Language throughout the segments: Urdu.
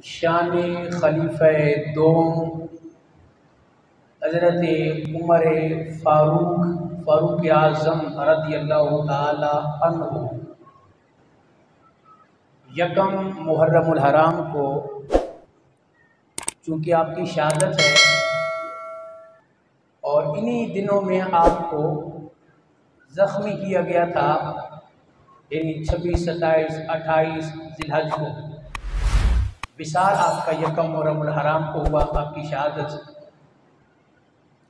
شان خلیفہ دوم حضرت عمر فاروق اعظم رضی اللہ تعالی عنہ یکم محرم الحرام کو چونکہ آپ کی شہادت ہے اور انہی دنوں میں آپ کو زخمی کیا گیا تھا، یعنی 26، 27، 28 ذی الحج کو وصال آپ کا یکم محرم الحرام کو ہوا آپ کی شہادت سے۔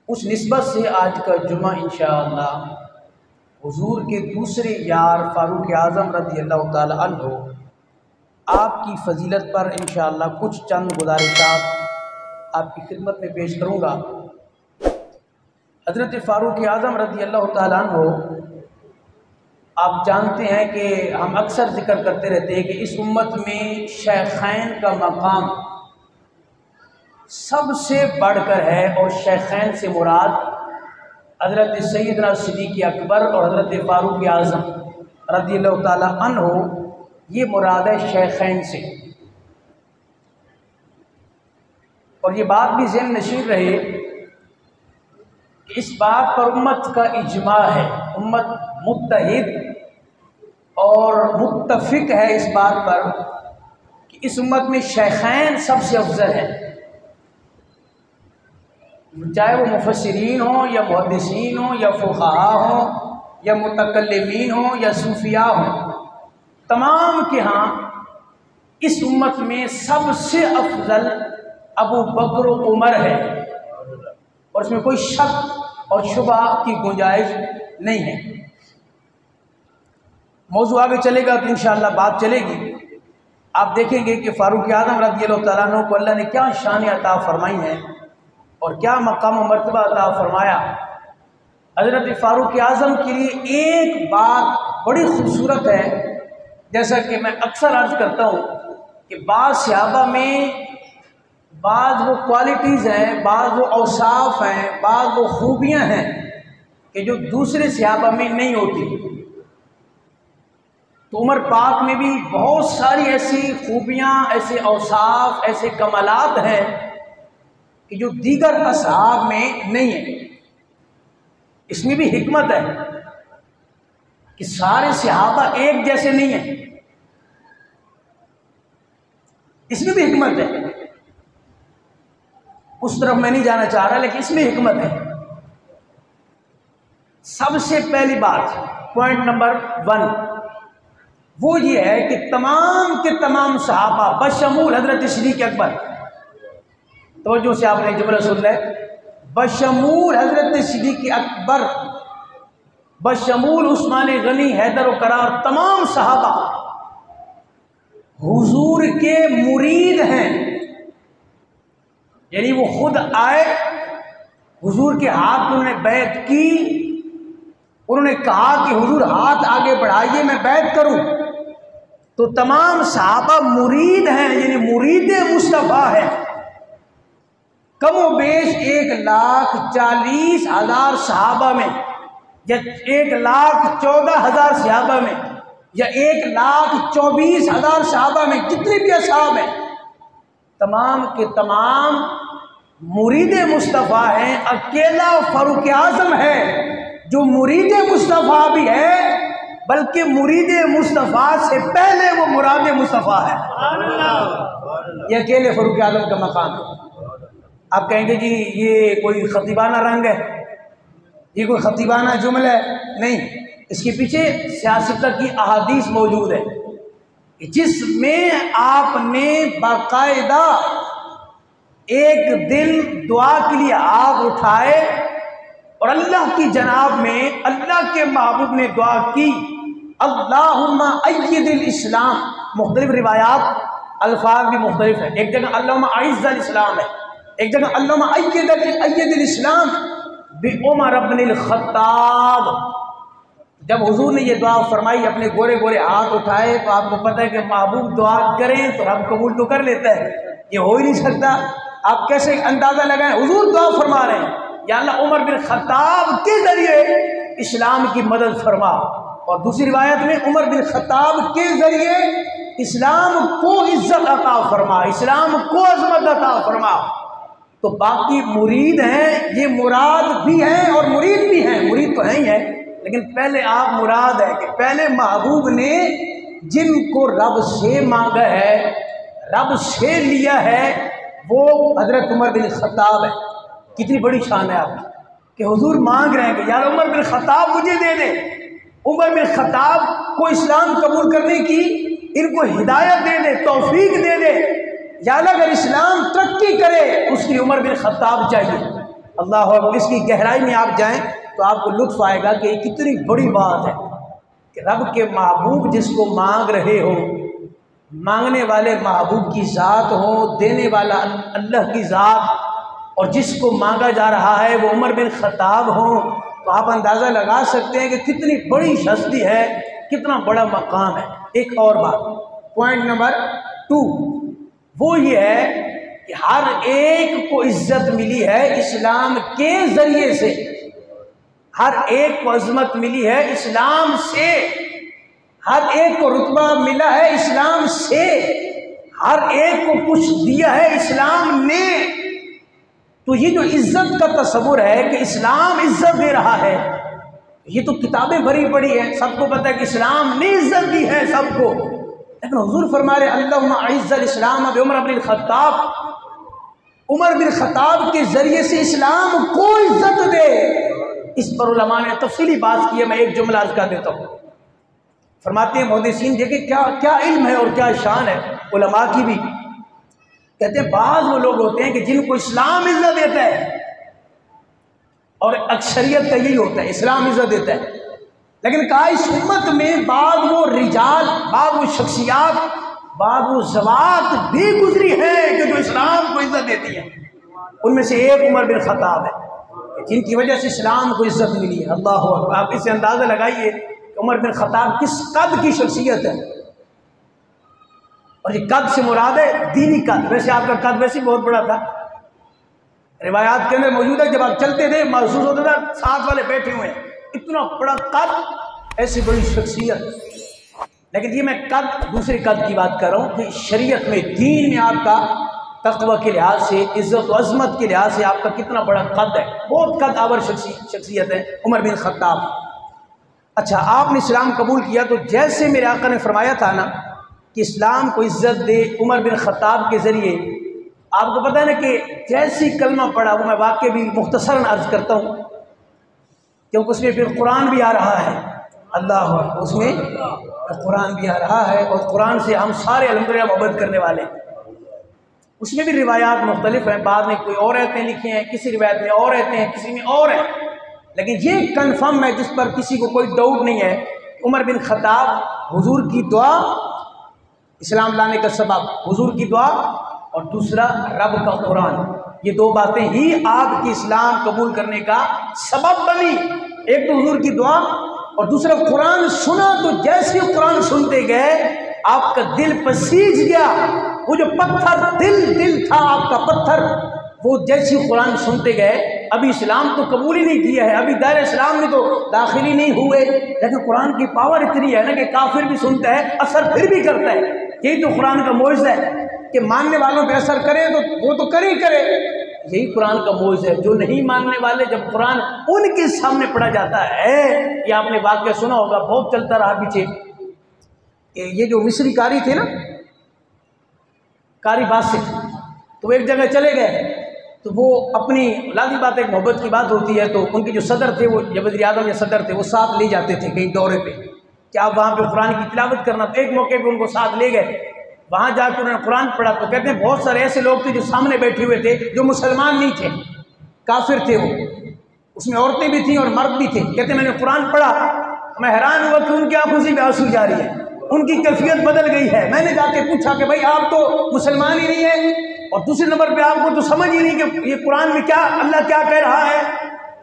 اس نسبت سے آج کا جمعہ انشاءاللہ حضور کے دوسرے یار فاروق اعظم رضی اللہ تعالی عنہ آپ کی فضیلت پر انشاءاللہ کچھ چند گزارشات آپ کی خدمت میں پیش کروں گا۔ حضرت فاروق اعظم رضی اللہ تعالی عنہ آپ جانتے ہیں کہ ہم اکثر ذکر کرتے رہتے ہیں کہ اس امت میں شیخین کا مقام سب سے بڑھ کر ہے، اور شیخین سے مراد حضرت سیدنا صدیق اکبر اور حضرت فاروق اعظم رضی اللہ تعالی عنہ، یہ مراد ہے شیخین سے۔ اور یہ بات بھی ذہن نشین رہے کہ اس بات پر امت کا اجماع ہے، امت متحد اور متفق ہے اس بات پر کہ اس امت میں شیخین سب سے افضل ہیں، چاہے وہ مفسرین ہوں یا محدثین ہوں یا فقہاء ہوں یا متکلمین ہوں یا صوفیاء ہوں، تمام کے ہاں اس امت میں سب سے افضل ابو بکر و عمر ہے، اور اس میں کوئی شک اور شبہ کی گنجائش نہیں ہے۔ موضوع آگے چلے گا تو انشاءاللہ بات چلے گی، آپ دیکھیں گے کہ فاروق اعظم رضی اللہ تعالیٰ عنہ کو اللہ نے کیا شان عطا فرمائی ہیں اور کیا مقام و مرتبہ عطا فرمایا۔ حضرت فاروق اعظم کے لیے ایک بات بڑی خوبصورت ہے، جیسا کہ میں اکثر عرض کرتا ہوں کہ بعض صحابہ میں بعض وہ کوالٹیز ہیں، بعض وہ اوصاف ہیں، بعض وہ خوبیاں ہیں کہ جو دوسرے صحابہ میں نہیں ہوتی۔ تو عمر پاک میں بھی بہت ساری ایسی خوبیاں، ایسے اوصاف، ایسے کمالات ہیں کہ جو دیگر اصحاب میں نہیں ہیں۔ اس میں بھی حکمت ہے کہ سارے صحابہ ایک جیسے نہیں ہیں، اس میں بھی حکمت ہے، اس طرف میں نہیں جانا چاہ رہا لیکن اس میں حکمت ہے۔ سب سے پہلی بات، پوائنٹ نمبر 1، وہ یہ ہے کہ تمام کے تمام صحابہ بشمول حضرت صدیق اکبر، توجہ سے آپ نے جملہ سن لیں، بشمول حضرت صدیق اکبر، بشمول عثمان غنی، حیدر و کرار، تمام صحابہ حضور کے مرید ہیں، یعنی وہ خود آئے، حضور کے ہاتھ میں انہوں نے بیعت کی، انہوں نے کہا کہ حضور ہاتھ آگے بڑھائیے میں بیعت کروں، تو تمام صحابہ مرید ہیں، یعنی مرید مصطفیٰ ہے۔ کم و بیش 1,40,000 صحابہ میں یا 1,14,000 صحابہ میں یا 1,24,000 صحابہ میں جتنے بھی اصحاب ہیں، تمام کے تمام مرید مصطفیٰ ہیں۔ اکیلا فاروق اعظم ہے جو مرید مصطفیٰ بھی ہے، بلکہ مرید مصطفیٰ سے پہلے وہ مراد مصطفیٰ ہے۔ یہ اکیلے فاروق اعظم کا مقام ہے۔ آپ کہیں گے جی یہ کوئی خطیبانہ رنگ ہے، یہ کوئی خطیبانہ جملہ ہے، نہیں، اس کے پیچھے سیاست کی احادیث موجود ہے جس میں آپ نے باقاعدہ ایک دن دعا کے لیے ہاتھ اٹھائے اور اللہ کی جناب میں اللہ کے محبوب نے دعا کی، اللہم اید الاسلام، مختلف روایات الفاظ بھی مختلف ہیں، ایک جگہ اللہم اعز الاسلام ہے، ایک جگہ اللہم اید الاسلام بعمر بن الخطاب۔ جب حضور نے یہ دعا فرمائی، اپنے گورے گورے ہاتھ اٹھائے، تو آپ کو پتہ ہے کہ محبوب دعا کریں تو ہم قبول تو کر لیتے ہیں، یہ ہو ہی نہیں سکتا۔ آپ کیسے اندازہ لگائیں، حضور دعا فرما رہے ہیں یا اللہ عمر بن خطاب کے ذریعے اسلام کی مدد فرما، اور دوسری روایت میں عمر بن خطاب کے ذریعے اسلام کو عزت عطا فرما، اسلام کو عظمت عطا فرما۔ تو باقی مرید ہیں، یہ مراد بھی ہیں اور مرید بھی ہیں، مرید تو ہیں ہی ہیں، لیکن پہلے آپ مراد ہے کہ پہلے محبوب نے جن کو رب سے مانگا ہے، رب سے لیا ہے، وہ حضرت عمر بن خطاب ہے۔ کتنی بڑی شان ہے آپ کی کہ حضور مانگ رہے ہیں کہ یار عمر بن خطاب مجھے دے دے، عمر بن خطاب کو اسلام قبول کرنے کی ان کو ہدایت دے دے، توفیق دے دے، یا اگر اسلام ترقی کرے اس کی عمر بن خطاب چاہیے۔ اللہ اکبر، اس کی گہرائی میں آپ جائیں تو آپ کو لطف آئے گا کہ یہ کتنی بڑی بات ہے کہ رب کے محبوب جس کو مانگ رہے ہو، مانگنے والے محبوب کی ذات ہوں، دینے والا اللہ کی ذات، اور جس کو مانگا جا رہا ہے وہ عمر بن خطاب ہوں، تو آپ اندازہ لگا سکتے ہیں کہ کتنی بڑی ہستی ہے، کتنا بڑا مقام ہے۔ ایک اور بات، پوائنٹ نمبر 2، وہ یہ ہے کہ ہر ایک کو عزت ملی ہے اسلام کے ذریعے سے، ہر ایک کو عظمت ملی ہے اسلام سے، ہر ایک کو رتبہ ملا ہے اسلام سے، ہر ایک کو کچھ دیا ہے اسلام نے۔ تو یہ جو عزت کا تصور ہے کہ اسلام عزت دے رہا ہے، یہ تو کتابیں بھری پڑی ہیں، سب کو پتہ ہے کہ اسلام نے عزت دی ہے سب کو، لیکن حضور فرما رہے اللہم اعز الاسلام بعمر بن الخطاب، عمر بن خطاب کے ذریعے سے اسلام کو عزت دے۔ اس پر علماء نے تفصیلی بات کی ہے، میں ایک جملہ عرض کر دیتا ہوں۔ فرماتے ہیں محدثین دیکھیں کیا علم ہے اور کیا شان ہے علماء کی بھی۔ کہتے ہیں بعض وہ لوگ ہوتے ہیں کہ جن کو اسلام عزت دیتا ہے، اور اکثریت کا یہی ہوتا ہے، اسلام عزت دیتا ہے، لیکن کہا اس امت میں بعض وہ رجال، بعض وہ شخصیات، بعض وہ ذوات بھی گزری ہیں کہ جو اسلام کو عزت دیتی ہیں۔ ان میں سے ایک عمر بن خطاب ہے جن کی وجہ سے اسلام کو عزت ملی ہے۔ اللہ اکبر، آپ اسے اندازہ لگائیے کہ عمر بن خطاب کس قد کی شخصیت ہے، اور یہ قد سے مراد ہے دینی قد۔ ویسے آپ کا قد ویسے بہت بڑا تھا، روایات کے اندر موجود ہے، جب آپ چلتے تھے محسوس ہوتا تھا ساتھ والے بیٹھے ہوئے ہیں، اتنا بڑا قد، ایسی بڑی شخصیت۔ لیکن یہ میں قد دوسرے قد کی بات کر رہا ہوں کہ شریعت میں، دین میں آپ کا تقوی کے لحاظ سے، عزت و عظمت کے لحاظ سے آپ کا کتنا بڑا قد ہے، بہت قد آور شخصیت ہے عمر بن خطاب۔ اچھا، آپ نے اسلام قبول کیا تو جیسے میرے آقا نے فرمایا تھا نا کہ اسلام کو عزت دے عمر بن خطاب کے ذریعے، آپ کو پتہ ہے نا کہ جیسی کلمہ پڑھا، وہ میں واقع بھی مختصراً عرض کرتا ہوں کیونکہ اس میں پھر قرآن بھی آ رہا ہے۔ اللہ اکبر، اس میں قرآن بھی آ رہا ہے، اور قرآن سے ہم سارے الحمدللہ محبت کرنے والے ہیں۔ اس میں بھی روایات مختلف ہیں، بعد میں کوئی اور آیتیں لکھی ہیں، کسی روایت میں اور آیتیں ہیں، کسی میں اور ہیں، لیکن یہ کنفرم ہے جس پر کسی کو کوئی ڈاؤٹ نہیں ہے، عمر بن خطاب حضور کی دعا، اسلام لانے کا سبب حضور کی دعا، اور دوسرا رب کا قرآن، یہ دو باتیں ہی آپ کی اسلام قبول کرنے کا سبب بنی۔ ایک تو حضور کی دعا، اور دوسرا قرآن سنا، تو جیسے قرآن سنتے گئے آپ کا دل پسیج گیا، وہ جو پتھر دل تھا آپ کا پتھر، وہ جیسے قرآن سنتے گئے، ابھی اسلام تو قبول ہی نہیں کیا ہے، ابھی دائرہ اسلام میں تو داخل ہی نہیں ہوئے، لیکن قرآن کی پاور اتنی ہے نا کہ کافر بھی سنتا ہے، اثر پھر بھی کرتا ہے۔ یہی تو قرآن کا معجزہ ہے کہ ماننے والوں پہ اثر کرے تو وہ تو کرے ہی کرے، یہی قرآن کا معجزہ ہے۔ جو نہیں ماننے والے، جب قرآن ان کے سامنے پڑھا جاتا ہے، یہ آپ نے واقعہ سنا ہوگا، بہت چلتا رہا پیچھے، کہ یہ جو مصری قاری تھے نا، قاری باسط، تو وہ ایک جگہ چلے گئے، تو وہ اپنی لازمی بات ایک محبت کی بات ہوتی ہے، تو ان کے جو صدر تھے، وہ وزیر اعظم یا صدر تھے، وہ ساتھ لے جاتے تھے کہیں دورے پہ کہ آپ وہاں پہ قرآن کی تلاوت کرنا۔ تو ایک موقع پہ ان کو ساتھ لے گئے، وہاں جا کے انہوں نے قرآن پڑھا، تو کہتے ہیں بہت سارے ایسے لوگ تھے جو سامنے بیٹھے ہوئے تھے جو مسلمان نہیں تھے، کافر تھے، وہ اس میں عورتیں بھی تھیں اور مرد بھی تھے۔ کہتے ہیں میں نے قرآن پڑھا، میں حیران ہوا کہ ان کی آنکھوں سے آنسو جاری ہے، ان کی کیفیت بدل گئی ہے۔ میں نے جا کے پوچھا کہ بھائی آپ تو مسلمان ہی نہیں ہیں، اور دوسرے نمبر پہ آپ کو تو سمجھ ہی نہیں کہ یہ قرآن میں کیا اللہ کیا کہہ رہا ہے۔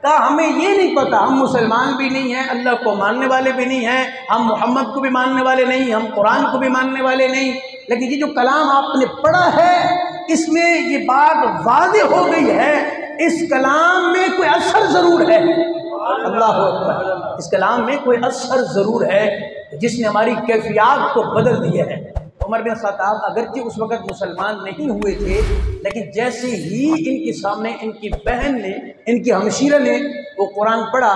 کہا ہمیں یہ نہیں پتا، ہم مسلمان بھی نہیں ہیں، اللہ کو ماننے والے بھی نہیں ہیں، ہم محمد کو بھی ماننے والے نہیں، ہم قرآن کو بھی ماننے والے نہیں، لیکن یہ جو کلام آپ نے پڑھا ہے اس میں یہ بات واضح ہو گئی ہے، اس کلام میں کوئی اثر ضرور ہے۔ اللہ اکبر، اس کلام میں کوئی اثر ضرور ہے جس نے ہماری کیفیات کو بدل دیا ہے۔ عمر بن خطاب اگرچہ اس وقت مسلمان نہیں ہوئے تھے، لیکن جیسے ہی ان کے سامنے ان کی بہن نے، ان کی ہمشیرہ نے وہ قرآن پڑھا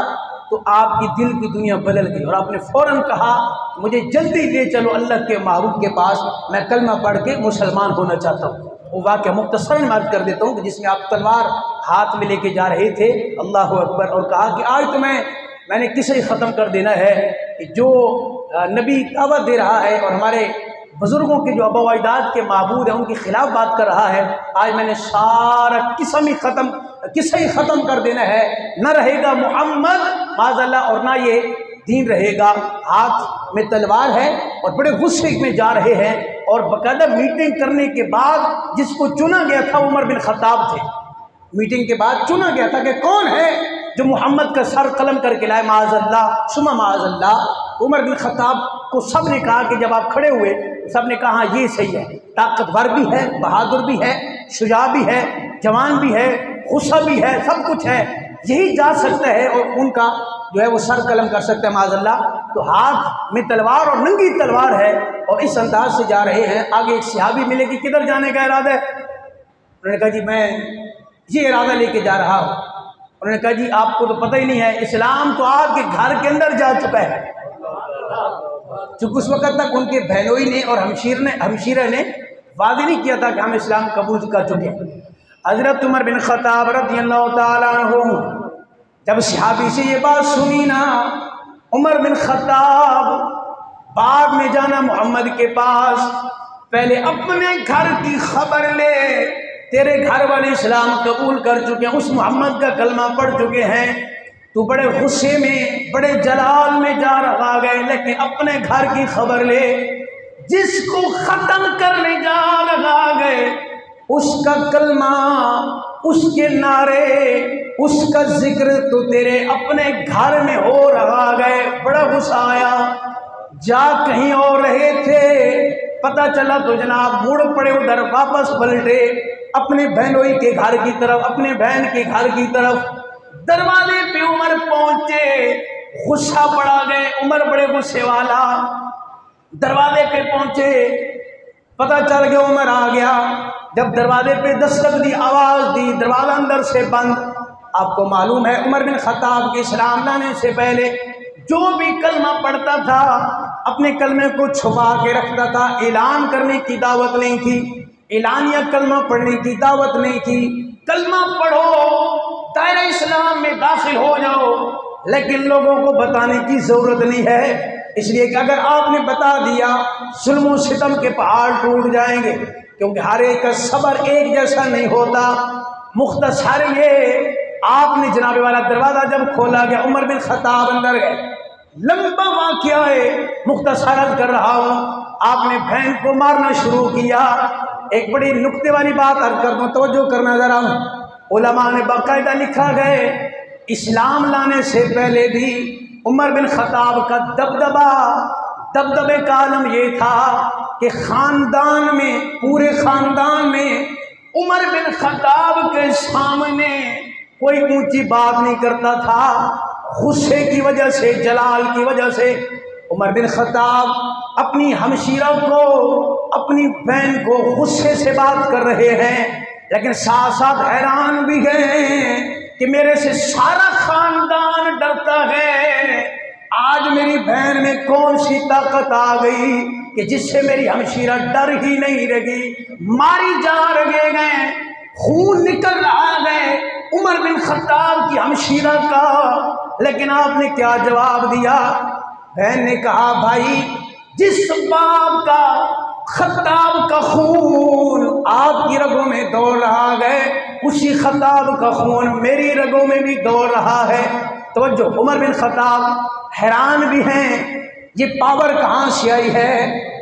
تو آپ کی دل کی دنیا بدل گئی، اور آپ نے فوراً کہا مجھے جلدی لے چلو اللہ کے محبوب کے پاس، میں کلمہ پڑھ کے مسلمان ہونا چاہتا ہوں۔ وہ واقعہ مختصراً عرض کر دیتا ہوں کہ جس میں آپ تلوار ہاتھ میں لے کے جا رہے تھے، اللہ اکبر، اور کہا کہ آج تو میں نے کسے ختم کر دینا ہے کہ جو نبی دعوت دے رہا ہے اور ہمارے بزرگوں کے جو آبا و اجداد کے معبود ہیں ان کے خلاف بات کر رہا ہے، آج میں نے سارا قصہ ہی ختم کر دینا ہے، نہ رہے گا محمد معاذ اللہ اور نہ یہ دین رہے گا۔ ہاتھ میں تلوار ہے اور بڑے غصے میں جا رہے ہیں، اور باقاعدہ میٹنگ کرنے کے بعد جس کو چنا گیا تھا عمر بن خطاب تھے۔ میٹنگ کے بعد چنا گیا تھا کہ کون ہے جو محمد کا سر قلم کر کے لائے، معاذ اللہ ثم معاذ اللہ۔ عمر بن خطاب کو سب نے کہا کہ جب آپ کھڑے ہوئے سب نے کہا ہاں یہ صحیح ہے، طاقتور بھی ہے، بہادر بھی ہے، شجاع بھی ہے، جوان بھی ہے، غصہ بھی ہے، سب کچھ ہے، یہی جا سکتا ہے اور ان کا جو ہے وہ سر قلم کر سکتا ہے معاذ اللہ۔ تو ہاتھ میں تلوار اور ننگی تلوار ہے اور اس انداز سے جا رہے ہیں۔ آگے ایک صحابی ملے کہ کدھر جانے کا ارادہ ہے؟ انہوں نے کہا جی میں یہ ارادہ لے کے جا رہا ہوں۔ انہوں نے کہا جی آپ کو تو پتہ ہی نہیں ہے، اسلام تو آپ کے گھر کے اندر جا چکا ہے۔ چونکہ اس وقت تک ان کے بہنوئی نے اور ہمشیرہ نے واضح نہیں کیا تھا کہ ہم اسلام قبول کر چکے ہیں۔ حضرت عمر بن خطاب رضی اللہ تعالیٰ عنہ جب صحابی سے یہ بات سنی نا، عمر بن خطاب بعد میں جانا محمد کے پاس، پہلے اپنے گھر کی خبر لے، تیرے گھر والے اسلام قبول کر چکے ہیں، اس محمد کا کلمہ پڑھ چکے ہیں، تو بڑے غصے میں بڑے جلال میں جا رہا گئے، لیکن اپنے گھر کی خبر لے، جس کو ختم کرنے جا رہا گئے اس کا کلمہ، اس کے نعرے، اس کا ذکر تو تیرے اپنے گھر میں ہو رہا گئے۔ بڑا غصہ آیا، جا کہیں اور رہے تھے، پتہ چلا تو جناب مڑ پڑے ادھر، واپس پلٹے اپنے بہنوئی کے گھر کی طرف، اپنے بہن کے گھر کی طرف۔ دروازے پہ عمر پہنچے، غصہ پڑا گئے، عمر بڑے غصے والا، دروازے پہ پہنچے، پتہ چل گیا عمر آ گیا۔ جب دروازے پہ دستک دی، آواز دی، دروازہ اندر سے بند۔ آپ کو معلوم ہے عمر بن خطاب کے اسلام لانے سے پہلے جو بھی کلمہ پڑھتا تھا اپنے کلمے کو چھپا کے رکھتا تھا، اعلان کرنے کی دعوت نہیں تھی، اعلانیہ کلمہ پڑھنے کی دعوت نہیں تھی۔ کلمہ پڑھو، دائرہ اسلام میں داخل ہو جاؤ، لیکن لوگوں کو بتانے کی ضرورت نہیں ہے، اس لیے کہ اگر آپ نے بتا دیا ظلم و ستم کے پہاڑ ٹوٹ جائیں گے، کیونکہ ہر ایک کا صبر ایک جیسا نہیں ہوتا۔ مختصر یہ آپ نے جناب والا دروازہ جب کھولا گیا، عمر بن خطاب اندر گئے، لمبا واقعہ ہے، مختصر کر رہا ہوں۔ آپ نے بہن کو مارنا شروع کیا۔ ایک بڑی نکتے والی بات عرض کر دوں، توجہ کرنا ذرا، علماء نے باقاعدہ لکھا گئے اسلام لانے سے پہلے بھی عمر بن خطاب کا دبدبے کا عالم یہ تھا کہ خاندان میں، پورے خاندان میں عمر بن خطاب کے سامنے کوئی اونچی بات نہیں کرتا تھا۔ غصے کی وجہ سے، جلال کی وجہ سے عمر بن خطاب اپنی ہمشیرہ کو، اپنی بہن کو غصے سے بات کر رہے ہیں، لیکن ساتھ ساتھ حیران بھی گئے کہ میرے سے سارا خاندان ڈرتا ہے، آج میری بہن میں کون سی طاقت آ گئی کہ جس سے میری ہمشیرہ ڈر ہی نہیں رہی، ماری جا رہے گئے، خون نکل رہا ہے عمر بن خطاب کی ہمشیرہ کا۔ لیکن آپ نے کیا جواب دیا؟ بہن نے کہا بھائی جس باپ کا، خطاب کا خون آپ کی رگوں میں دوڑ رہا ہے، اسی خطاب کا خون میری رگوں میں بھی دوڑ رہا ہے۔ توجہ، عمر بن خطاب حیران بھی ہیں، یہ پاور کہاں سے آئی ہے،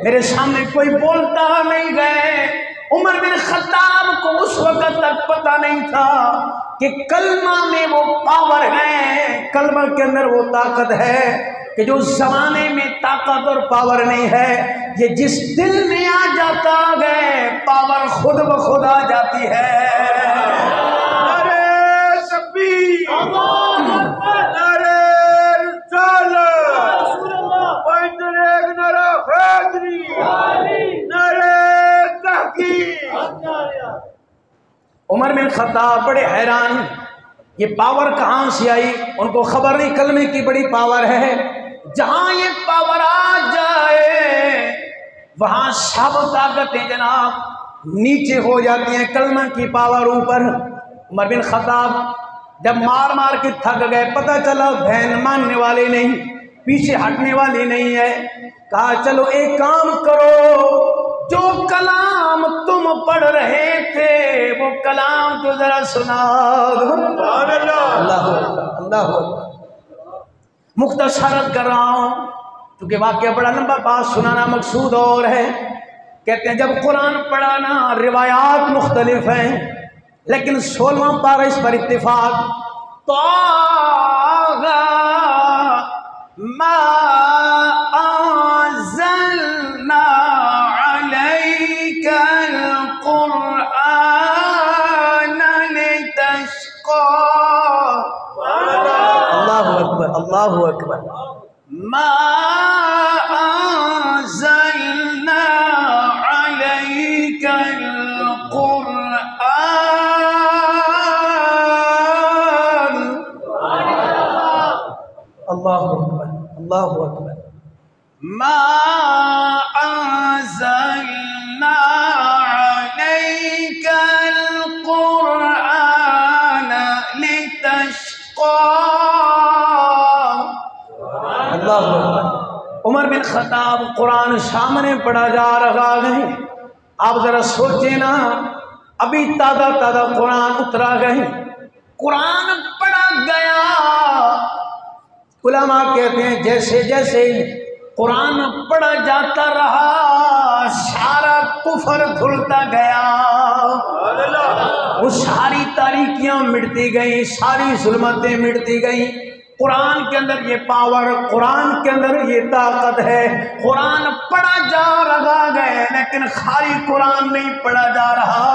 میرے سامنے کوئی بولتا نہیں گئے۔ عمر بن خطاب کو اس وقت تک پتہ نہیں تھا کہ کلمہ میں وہ پاور ہے، کلمہ کے اندر وہ طاقت ہے کہ جو زمانے میں طاقت اور پاور نہیں ہے، یہ جس دل میں آ جاتا ہے پاور خود بخود آ جاتی ہے۔ نعرہ تکبیر، نعرہ رسالت، نعرہ حیدری، نعرہ عمر بن خطاب بڑے حیران، یہ پاور کہاں سے آئی؟ ان کو خبر نہیں کلمے کی بڑی پاور ہے، جہاں یہ پاور آ جائے وہاں سب طاقتیں جناب نیچے ہو جاتی ہیں، کلمہ کی پاور اوپر۔ عمر بن خطاب جب مار مار کے تھک گئے، پتہ چلا بہن ماننے والے نہیں، پیچھے ہٹنے والی نہیں ہے، کہا چلو ایک کام کرو، جو کلام تم پڑھ رہے تھے وہ کلام تو ذرا سنا دو۔ اللہ اللہ مختصرت کر رہا ہوں کیونکہ واقعہ بڑا لمبا، بات سنانا مقصود اور ہے۔ کہتے ہیں جب قرآن پڑھانا، روایات مختلف ہیں لیکن 16واں پارہ اس پر اتفاق، طٰغٰ ما انزلنا علیک القرآن لتشقى۔ اللہ اکبر اللہ اکبر۔ ما انزلنا علیک القرآن، اللہ اکبر اللہ اکبر، ما انزلنا علیک القرآن لتشقى۔ اللہ اکبر۔ عمر بن خطاب قرآن سامنے پڑھا جا رہا ہے، آپ ذرا سوچیں نا، ابھی تازہ تازہ قرآن اترا گئے، قرآن پڑھا گیا، علماء کہتے ہیں جیسے جیسے قرآن پڑھا جاتا رہا سارا کفر دھلتا گیا، وہ ساری تاریکیاں مٹتی گئیں، ساری ظلمتیں مٹتی گئیں۔ قرآن کے اندر یہ پاور، قرآن کے اندر یہ طاقت ہے، قرآن پڑھا جا رہا ہے لیکن خالی قرآن نہیں پڑھا جا رہا،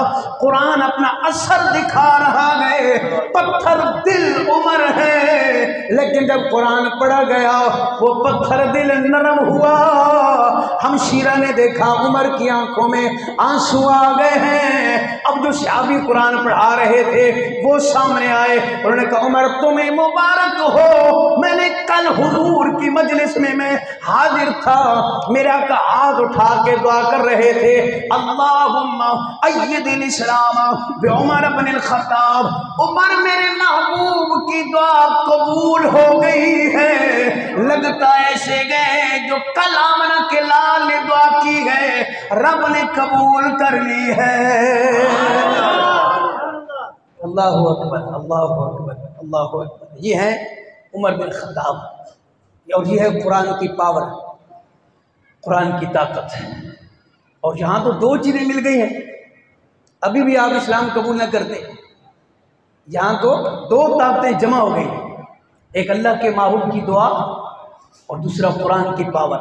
قرآن اپنا اثر دکھا رہا ہے۔ پتھر دل عمر ہے لیکن جب قرآن پڑھا گیا وہ پتھر دل نرم ہوا۔ ہمشیرہ نے دیکھا عمر کی آنکھوں میں آنسو آ گئے ہیں۔ اب جو صحابی قرآن پڑھا رہے تھے وہ سامنے آئے، انہوں نے کہا عمر تمہیں مبارک ہو، میں نے کل حضور کی مجلس میں حاضر تھا، میرا کا ہاتھ اٹھا کے دعا کر رہے تھے، اللہم اید الاسلام بعمر بن الخطاب۔ عمر میرے محبوب کی دعا قبول ہو گئی ہے، لگتا ایسے گئے جو کل آمنہ کے لال نے دعا کی ہے رب نے قبول کر لی ہے۔ اللہ اکبر اللہ اکبر اللہ اکبر۔ یہ ہے عمر بن خطاب، اور یہ ہے قرآن کی پاور، قرآن کی طاقت ہے۔ اور یہاں تو دو چیزیں مل گئی ہیں، ابھی بھی آپ اسلام قبول نہ کرتے، یہاں تو دو طاقتیں جمع ہو گئی، ایک اللہ کے محبوب کی دعا اور دوسرا قرآن کی پاور۔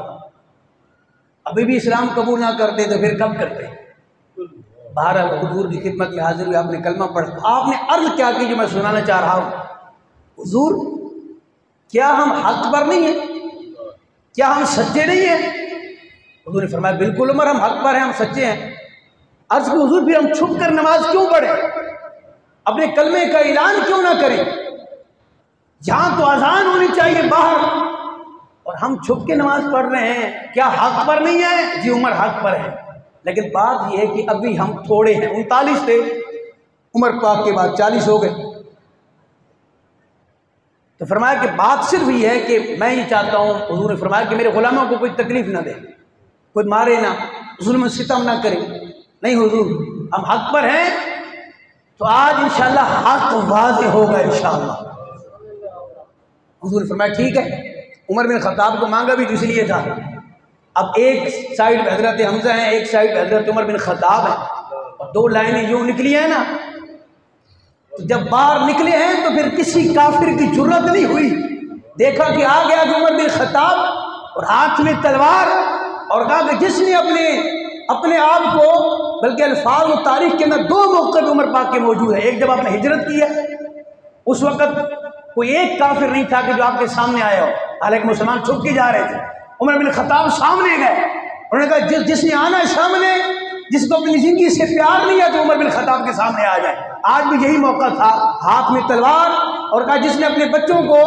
ابھی بھی اسلام قبول نہ کرتے تو پھر کب کرتے؟ بہرحال حضور کی خدمت میں حاضر ہوئے، آپ نے کلمہ پڑھا، آپ نے عرض کیا کہ جو میں سنانا چاہ رہا ہوں، حضور کیا ہم حق پر نہیں ہیں؟ کیا ہم سچے نہیں ہیں؟ حضور نے فرمایا بالکل عمر ہم حق پر ہیں، ہم سچے ہیں۔ عرض کہ حضور پھر ہم چھپ کر نماز کیوں پڑھیں؟ اپنے کلمے کا اعلان کیوں نہ کریں؟ جہاں تو اذان ہونی چاہیے باہر، اور ہم چھپ کے نماز پڑھ رہے ہیں، کیا حق پر نہیں ہے؟ جی عمر حق پر ہے، لیکن بات یہ ہے کہ ابھی ہم تھوڑے ہیں، 39 تھے، عمر پاک کے بعد 40 ہو گئے۔ تو فرمایا کہ بات صرف یہ ہے کہ میں یہ چاہتا ہوں، حضور نے فرمایا کہ میرے غلاموں کو کوئی تکلیف نہ دے، کوئی مارے نہ، ظلم و ستم نہ کرے۔ نہیں حضور ہم حق پر ہیں، تو آج انشاءاللہ حق واضح ہوگا انشاءاللہ۔ حضور نے فرمایا ٹھیک ہے۔ عمر بن خطاب کو مانگا بھی اس لیے تھا، اب ایک سائڈ پہ حضرت حمزہ ہیں، ایک سائڈ پہ حضرت عمر بن خطاب ہیں، اور دو لائنیں یوں نکلی ہیں نا، تو جب باہر نکلے ہیں تو پھر کسی کافر کی جرت نہیں ہوئی، دیکھا کہ آ گیا عمر بن خطاب اور ہاتھ میں تلوار، اور کہا کہ جس نے اپنے آپ کو، بلکہ الفاظ و تاریخ کے اندر دو موقع پہ عمر پاک کے موجود ہے، ایک جب آپ نے ہجرت کی ہے، اس وقت کوئی ایک کافر نہیں تھا کہ جو آپ کے سامنے آیا ہو، حالانکہ مسلمان چھپ کے جا رہے تھے، عمر بن خطاب سامنے گئے، انہوں نے کہا جس نے آنا ہے سامنے جس کو اپنی زندگی سے پیار نہیں ہے تو عمر بن خطاب کے سامنے آ جائے۔ آج بھی یہی موقع تھا، ہاتھ میں تلوار، اور کہا جس نے اپنے بچوں کو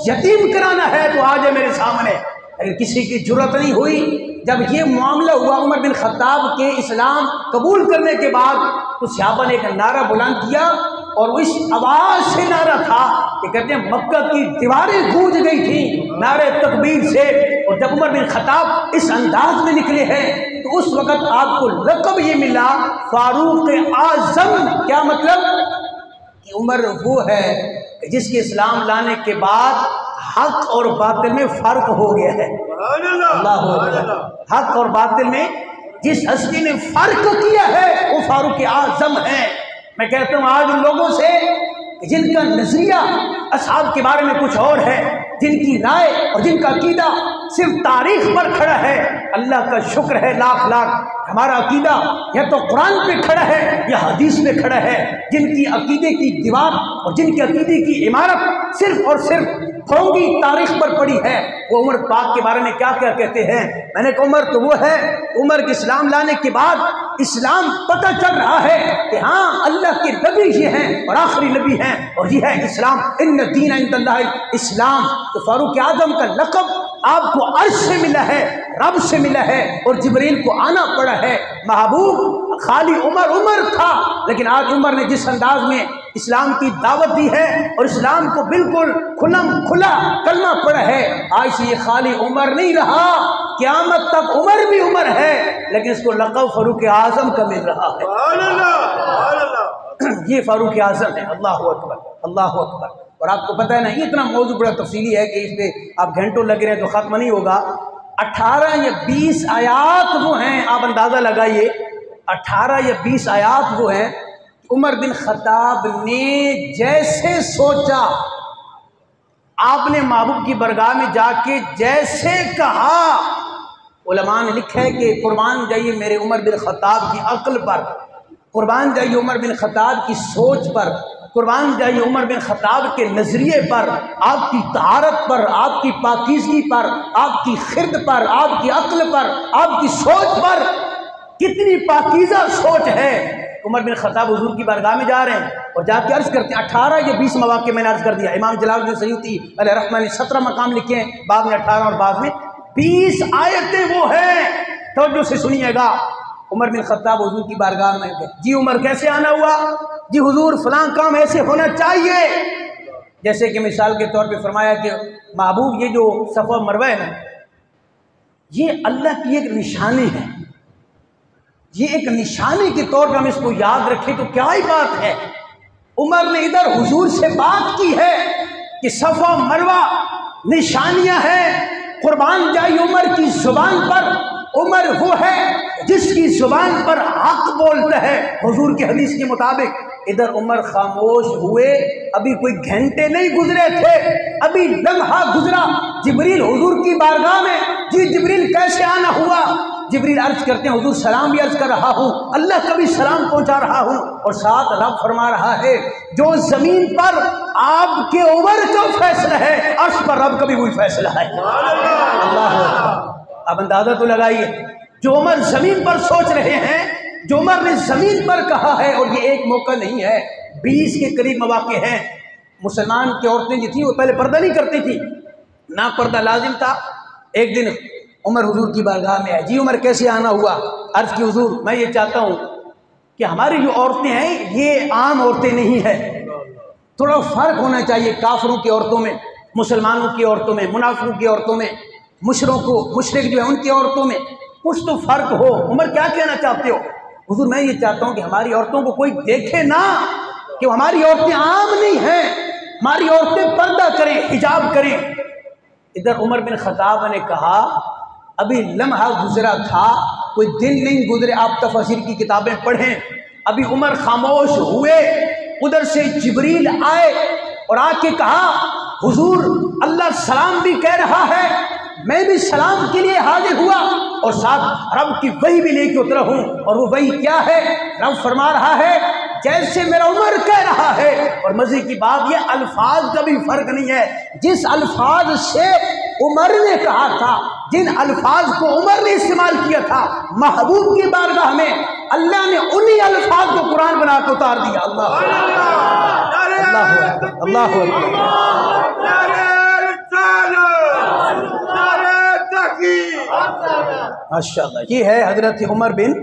یتیم کرانا ہے تو آ جائے میرے سامنے۔ اگر کسی کی جرأت نہیں ہوئی، جب یہ معاملہ ہوا عمر بن خطاب کے اسلام قبول کرنے کے بعد، تو صحابہ نے ایک نعرہ بلند کیا، اور اس آواز سے نعرہ تھا کہ کہتے ہیں مکہ کی دیواریں گونج گئی تھیں نعرہ تکبیر سے۔ اور جب عمر بن خطاب اس انداز میں نکلے ہیں تو اس وقت آپ کو لقب یہ ملا فاروق اعظم۔ کیا مطلب؟ کہ عمر وہ ہے جس کے اسلام لانے کے بعد حق اور باطل میں فرق ہو گیا ہے۔ اللہ اکبر۔ حق اور باطل میں جس ہستی نے فرق کیا ہے وہ فاروق اعظم ہے۔ میں کہتا ہوں آج ان لوگوں سے جن کا نظریہ اصحاب کے بارے میں کچھ اور ہے، جن کی رائے اور جن کا عقیدہ صرف تاریخ پر کھڑا ہے، اللہ کا شکر ہے لاکھ لاکھ ہمارا عقیدہ یا تو قرآن پہ کھڑا ہے یا حدیث پہ کھڑا ہے۔ جن کی عقیدے کی دیوار اور جن کے عقیدے کی عمارت صرف اور صرف فروغی تاریخ پر پڑی ہے، وہ عمر پاک کے بارے میں کیا کیا کہتے ہیں۔ میں نے کہا عمر تو وہ ہے، عمر کے اسلام لانے کے بعد اسلام پتہ چل رہا ہے کہ ہاں اللہ کے نبی یہ ہیں اور آخری نبی ہیں، اور یہ ہے اسلام، ان الدین عند اللہ اسلام۔ تو فاروق اعظم کا لقب آپ کو عرش سے ملا ہے، رب سے ملا ہے، اور جبریل کو آنا پڑا ہے۔ محبوب خالی عمر تھا، لیکن آج عمر نے جس انداز میں اسلام کی دعوت دی ہے اور اسلام کو بالکل کھلا کلمہ پڑا ہے، آج سے یہ خالی عمر نہیں رہا، قیامت تک عمر بھی عمر ہے، لیکن اس کو لقب فاروق اعظم کا مل رہا ہے۔ یہ فاروق اعظم ہے۔ اللہ اکبر، اللہ اکبر۔ اور آپ کو پتہ ہے نا، یہ اتنا موضوع بڑا تفصیلی ہے کہ اس پہ آپ گھنٹوں لگ رہے ہیں تو ختم نہیں ہوگا۔ 18 یا 20 آیات وہ ہیں، آپ اندازہ لگائیے 18 یا 20 آیات وہ ہیں۔ عمر بن خطاب نے جیسے سوچا، آپ نے محبوب کی برگاہ میں جا کے جیسے کہا، علماء نے لکھا ہے کہ قربان جائیے میرے عمر بن خطاب کی عقل پر، قربان جائیے عمر بن خطاب کی سوچ پر، قربان جائیے عمر بن خطاب کے نظریے پر، آپ کی طہارت پر، آپ کی پاکیزگی پر، آپ کی خرد پر، آپ کی عقل پر، آپ کی سوچ پر، کتنی پاکیزہ سوچ ہے۔ عمر بن خطاب حضور کی بارگاہ میں جا رہے ہیں اور جا کے عرض کرتے ہیں، 18 یا 20 مواقع میں نے عرض کر دیا، امام جلال الدین سیوطی علیہ رحمہ نے 17 مقام لکھے ہیں، بعد میں 18 اور بعد میں 20 آیتیں وہ ہیں۔ توجہ سے سنیے گا۔ عمر بن خطاب حضور کی بارگاہ میں گئے، جی عمر کیسے آنا ہوا؟ جی حضور فلاں کام ایسے ہونا چاہیے، جیسے کہ مثال کے طور پہ فرمایا کہ محبوب یہ جو صفا مروہ ہے نا، یہ اللہ کی ایک نشانی ہے، یہ ایک نشانی کے طور پر ہم اس کو یاد رکھیں تو کیا ہی بات ہے۔ عمر نے ادھر حضور سے بات کی ہے کہ صفا مروہ نشانیاں ہیں، قربان جائے عمر کی زبان پر، عمر وہ ہے جس کی زبان پر حق بولتا ہے حضور کی حدیث کے مطابق۔ ادھر عمر خاموش ہوئے، ابھی کوئی گھنٹے نہیں گزرے تھے، ابھی لمحہ گزرا، جبریل حضور کی بارگاہ میں، جی جبریل کیسے آنا ہوا؟ جبریل عرض کرتے ہیں حضور سلام بھی عرض کر رہا ہوں، اللہ کا بھی سلام پہنچا رہا ہوں، اور ساتھ رب فرما رہا ہے جو زمین پر آپ کے عمر کا فیصلہ ہے، عرش پر رب کا بھی وہی فیصلہ ہے۔ اللہ اب اندازہ تو لگائیے، جو عمر زمین پر سوچ رہے ہیں، جو عمر نے زمین پر کہا ہے، اور یہ ایک موقع نہیں ہے، 20 کے قریب مواقع ہیں۔ مسلمان کی عورتیں جو تھیں وہ پہلے پردہ نہیں کرتی تھی، نہ پردہ لازم تھا۔ ایک دن عمر حضور کی بارگاہ میں آئے، جی عمر کیسے آنا ہوا؟ عرض کی حضور میں یہ چاہتا ہوں کہ ہماری جو عورتیں ہیں یہ عام عورتیں نہیں ہیں، تھوڑا فرق ہونا چاہیے کافروں کی عورتوں میں، مسلمانوں کی عورتوں میں، منافقوں کی عورتوں میں، مشرک جو ہے ان کی عورتوں میں کچھ تو فرق ہو۔ عمر کیا کہنا چاہتے ہو؟ حضور میں یہ چاہتا ہوں کہ ہماری عورتوں کو کوئی دیکھے نہ کہ ہماری عورتیں عام نہیں ہیں، ہماری عورتیں پردہ کریں، حجاب کریں۔ ادھر عمر بن خطاب نے کہا ابھی لمحہ گزرا تھا، کوئی دن نہیں گزرے، آپ تفاسیر کی کتابیں پڑھیں، ابھی عمر خاموش ہوئے، ادھر سے جبریل آئے اور آ کے کہا حضور اللہ سلام بھی کہہ رہا ہے، میں بھی سلام کے لیے حاضر ہوا، اور ساتھ رب کی وحی بھی لے کے اترا ہوں، اور وہ وحی کیا ہے؟ رب فرما رہا ہے جیسے میرا عمر کہہ رہا ہے۔ اور مزے کی بات یہ الفاظ کا بھی فرق نہیں ہے، جس الفاظ سے عمر نے کہا تھا، جن الفاظ کو عمر نے استعمال کیا تھا محبوب کی بارگاہ میں، اللہ نے انہی الفاظ کو قرآن بنا کے اتار دیا۔ اللہ اللہ ماشاء اللہ، یہ ہے حضرت عمر بن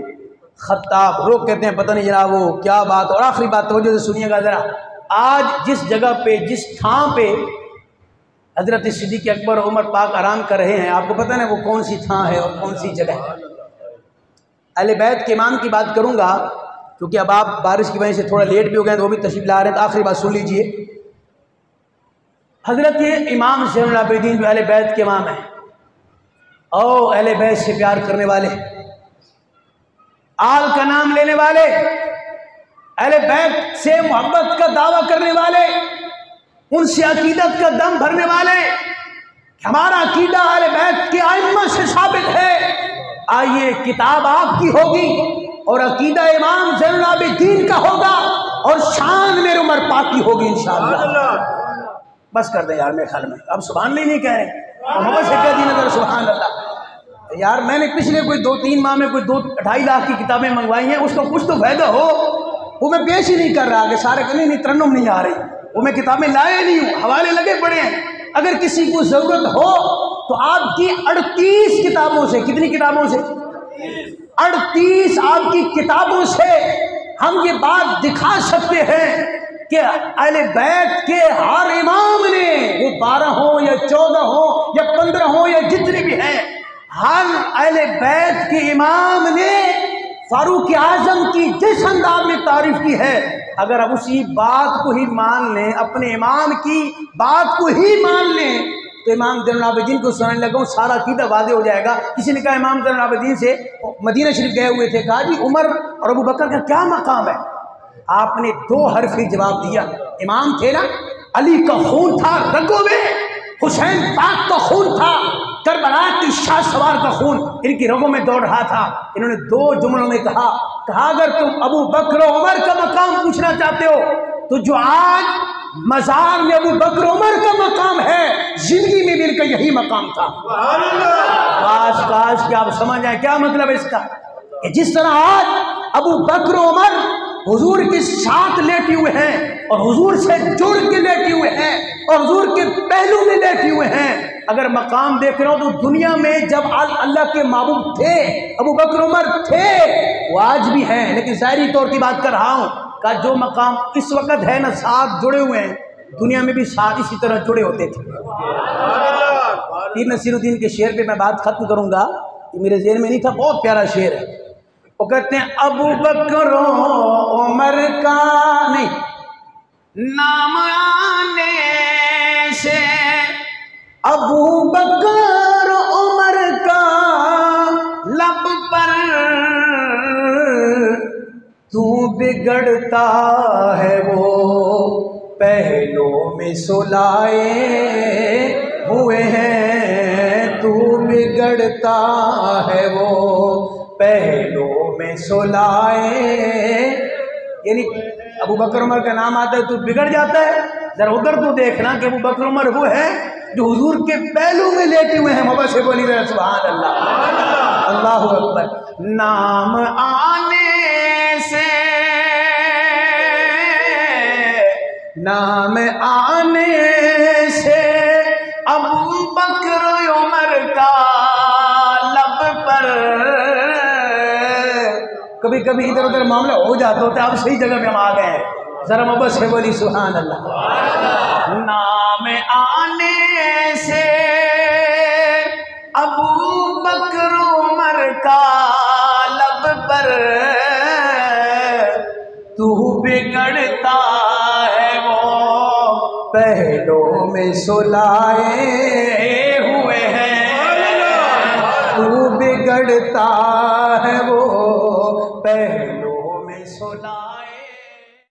خطاب۔ لوگ کہتے ہیں پتہ نہیں جناب وہ کیا بات۔ اور آخری بات توجہ سے سنیے گا ذرا، آج جس جگہ پہ جس تھاں پہ حضرت صدیق اکبر اور عمر پاک آرام کر رہے ہیں، آپ کو پتہ نہیں وہ کون سی تھاں ہے اور کون سی جگہ ہے؟ اہل بیت کے امام کی بات کروں گا، کیونکہ اب آپ بارش کی وجہ سے تھوڑا لیٹ بھی ہو گئے تو وہ بھی تشریف لا رہے ہیں، تو آخری بات سن لیجئے۔ حضرت امام زین العابدین جو اہل بیت کے امام ہیں اور اہل بیت سے پیار کرنے والے، آل کا نام لینے والے، اہل بیت سے محبت کا دعویٰ کرنے والے، ان سے عقیدت کا دم بھرنے والے، ہمارا عقیدہ اہل بیت کے ائمہ سے ثابت ہے۔ آئیے کتاب آپ کی ہوگی اور عقیدہ امام زین العابدین کا ہوگا اور شان میرے عمر پاک کی ہوگی انشاءاللہ۔ بس کر دیں یار، میرے خیال میں اب سبحان اللہ نہیں کہہ رہے، محمد سے کہہ دینا ذرا سبحان اللہ۔ یار میں نے پچھلے کوئی 2-3 ماہ میں کوئی 2-2.5 لاکھ کی کتابیں منگوائی ہیں، اس کا کچھ تو فائدہ ہو، وہ میں پیش ہی نہیں کر رہا کہ سارے کہ نہیں ترنم نہیں آ رہی، وہ میں کتابیں لائے نہیں ہوں، حوالے لگے پڑے ہیں۔ اگر کسی کو ضرورت ہو تو آپ کی 38 کتابوں سے، کتنی کتابوں سے؟ 38 آپ کی کتابوں سے ہم یہ بات دکھا سکتے ہیں کہ اہل بیت کے ہر امام نے، وہ 12 ہوں یا 14 ہوں یا 15 ہوں یا جتنے بھی ہیں، ہر اہل بیت کے امام نے فاروق اعظم کی جس انداز میں تعریف کی ہے، اگر اب اسی بات کو ہی مان لیں، اپنے امام کی بات کو ہی مان لیں تو امام زین العابدین کو سننے لگا سارا عقیدہ واضح ہو جائے گا۔ کسی نے کہا امام زین العابدین سے مدینہ شریف گئے ہوئے تھے، کہا جی عمر اور ابو بکر کا کیا مقام ہے؟ آپ نے 2 حرفی جواب دیا، امام تھے نا، علی کا خون تھا رگوں میں، حسین پاک کا خون تھا، کربلا کی شاہ سوار کا خون ان کی رگوں میں دوڑ رہا تھا۔ انہوں نے 2 جملوں میں کہا اگر تم ابو بکر و عمر کا مقام پوچھنا چاہتے ہو تو جو آج مزار میں ابو بکر عمر کا مقام ہے، زندگی میں بھی ان کا یہی مقام تھا۔ کاش کہ آپ سمجھ جائیں کیا مطلب ہے اس کا، کہ جس طرح آج ابو بکر عمر حضور کے ساتھ لیٹے ہوئے ہیں اور حضور سے جڑ کے لیٹے ہوئے ہیں اور حضور کے پہلو میں لیٹے ہوئے ہیں، اگر مقام دیکھ رہا ہوں تو دنیا میں جب اللہ کے محبوب تھے، ابو بکر عمر تھے، وہ آج بھی ہیں، لیکن ظاہری طور کی بات کر رہا ہوں کہ جو مقام اس وقت ہے نا ساتھ جڑے ہوئے ہیں، دنیا میں بھی ساتھ اسی طرح جڑے ہوتے تھے۔ پیر نصیر الدین کے شعر پہ میں بات ختم کروں گا، یہ میرے ذہن میں نہیں تھا، بہت پیارا شعر ہے۔ وہ کہتے ہیں ابو بکر عمر کا نہیں نام آنے سے، ابو بکر عمر کا لب پر تو بگڑتا ہے وہ پہلو میں سلائے ہوئے ہیں، تو بگڑتا ہے وہ پہلو میں سلائے، یعنی ابو بکر عمر کا نام آتا ہے تو بگڑ جاتا ہے۔ ذرا ادھر تو دیکھنا کہ ابو بکر عمر وہ ہے جو حضور کے پہلو میں لیٹے ہوئے ہیں۔ محبت سے بولی ذرا سبحان اللہ، اللہ اکبر۔ نام آنے سے، نام آنے سے ابو بکر عمر کا لب پر، کبھی کبھی ادھر ادھر معاملہ ہو جاتا ہوتا ہے، آپ صحیح جگہ پہ ہم آ گئے ہیں، ذرا محبت سے بولی سبحان اللہ۔ نام آنے سے ابو بکر عمر کا لب پر تو بگڑتا ہے وہ پہلو میں سلائے ہوئے ہیں، تو بگڑتا ہے وہ